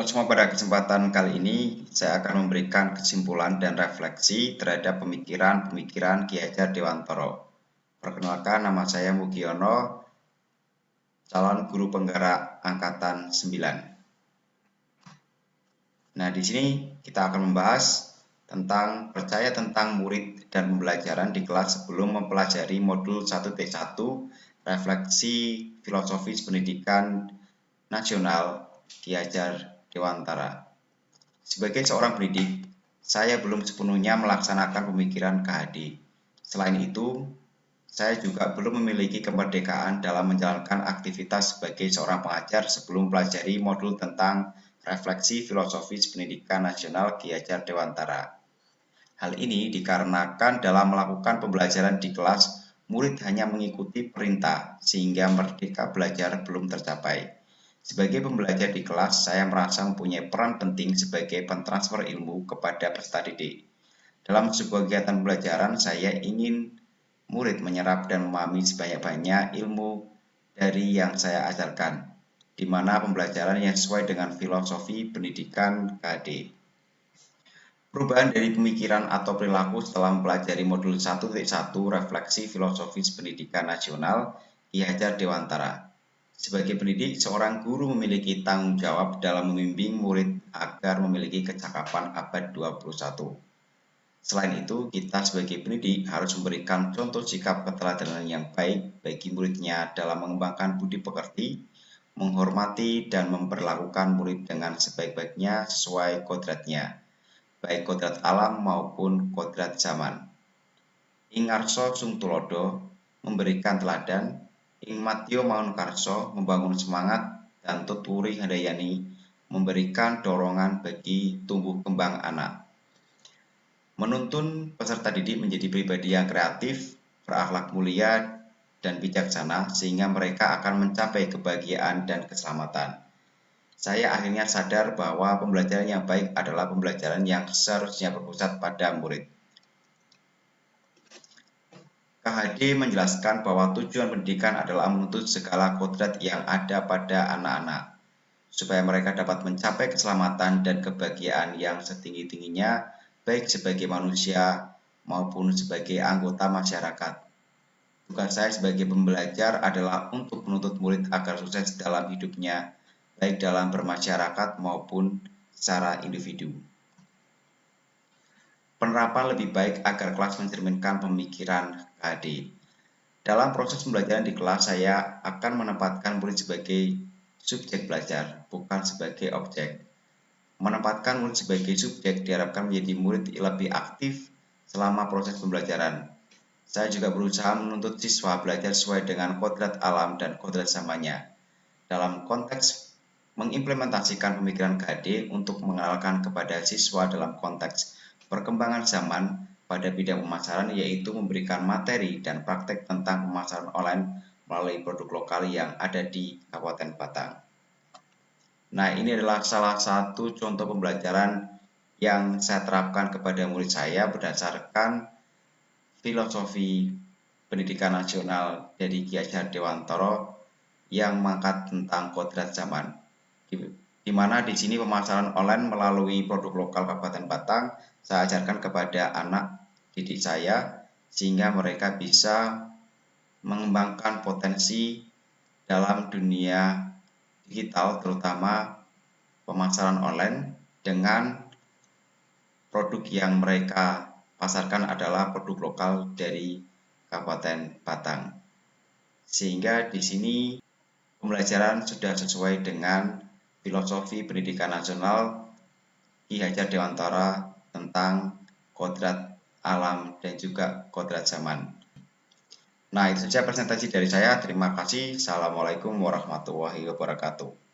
Halo semua, pada kesempatan kali ini saya akan memberikan kesimpulan dan refleksi terhadap pemikiran-pemikiran Ki Hajar Dewantara. Perkenalkan, nama saya Mugiono, calon guru penggerak angkatan 9. Nah, di sini kita akan membahas tentang percaya tentang murid dan pembelajaran di kelas sebelum mempelajari modul 1.1 refleksi filosofis pendidikan nasional Ki Hajar Dewantara. Sebagai seorang pendidik, saya belum sepenuhnya melaksanakan pemikiran KHD. Selain itu, saya juga belum memiliki kemerdekaan dalam menjalankan aktivitas sebagai seorang pengajar sebelum mempelajari modul tentang refleksi filosofis pendidikan nasional Ki Hajar Dewantara. Hal ini dikarenakan dalam melakukan pembelajaran di kelas, murid hanya mengikuti perintah sehingga merdeka belajar belum tercapai. Sebagai pembelajar di kelas, saya merasa mempunyai peran penting sebagai pentransfer ilmu kepada peserta didik. Dalam sebuah kegiatan pembelajaran, saya ingin murid menyerap dan memahami sebanyak-banyak ilmu dari yang saya ajarkan, di mana pembelajaran yang sesuai dengan filosofi pendidikan KD. Perubahan dari pemikiran atau perilaku setelah mempelajari modul 1.1 refleksi filosofis pendidikan nasional Ki Hajar Dewantara. Sebagai pendidik, seorang guru memiliki tanggung jawab dalam membimbing murid agar memiliki kecakapan abad 21. Selain itu, kita sebagai pendidik harus memberikan contoh sikap keteladanan yang baik bagi muridnya dalam mengembangkan budi pekerti, menghormati dan memperlakukan murid dengan sebaik-baiknya sesuai kodratnya, baik kodrat alam maupun kodrat zaman. Ing ngarsa sung tulodo, memberikan teladan, ing matya maun karsa, membangun semangat, dan tuturi handayani, memberikan dorongan bagi tumbuh kembang anak. Menuntun peserta didik menjadi pribadi yang kreatif, berakhlak mulia, dan bijaksana sehingga mereka akan mencapai kebahagiaan dan keselamatan. Saya akhirnya sadar bahwa pembelajaran yang baik adalah pembelajaran yang seharusnya berpusat pada murid. KHD menjelaskan bahwa tujuan pendidikan adalah menuntut segala kodrat yang ada pada anak-anak, supaya mereka dapat mencapai keselamatan dan kebahagiaan yang setinggi-tingginya, baik sebagai manusia maupun sebagai anggota masyarakat. Tugas saya sebagai pembelajar adalah untuk menuntut murid agar sukses dalam hidupnya, baik dalam bermasyarakat maupun secara individu. Penerapan lebih baik agar kelas mencerminkan pemikiran KHD. Dalam proses pembelajaran di kelas, saya akan menempatkan murid sebagai subjek belajar, bukan sebagai objek. Menempatkan murid sebagai subjek diharapkan menjadi murid lebih aktif selama proses pembelajaran. Saya juga berusaha menuntut siswa belajar sesuai dengan kodrat alam dan kodrat zamannya. Dalam konteks mengimplementasikan pemikiran KHD untuk mengenalkan kepada siswa dalam konteks perkembangan zaman pada bidang pemasaran, yaitu memberikan materi dan praktek tentang pemasaran online melalui produk lokal yang ada di Kabupaten Batang. Nah, ini adalah salah satu contoh pembelajaran yang saya terapkan kepada murid saya berdasarkan filosofi pendidikan nasional dari Ki Hajar Dewantara yang mengangkat tentang kodrat zaman. Di mana di sini pemasaran online melalui produk lokal Kabupaten Batang saya ajarkan kepada anak didik saya sehingga mereka bisa mengembangkan potensi dalam dunia digital, terutama pemasaran online, dengan produk yang mereka pasarkan adalah produk lokal dari Kabupaten Batang. Sehingga di sini pembelajaran sudah sesuai dengan filosofi pendidikan nasional Ki Hajar Dewantara tentang kodrat alam dan juga kodrat zaman. Nah, itu saja presentasi dari saya. Terima kasih. Assalamualaikum warahmatullahi wabarakatuh.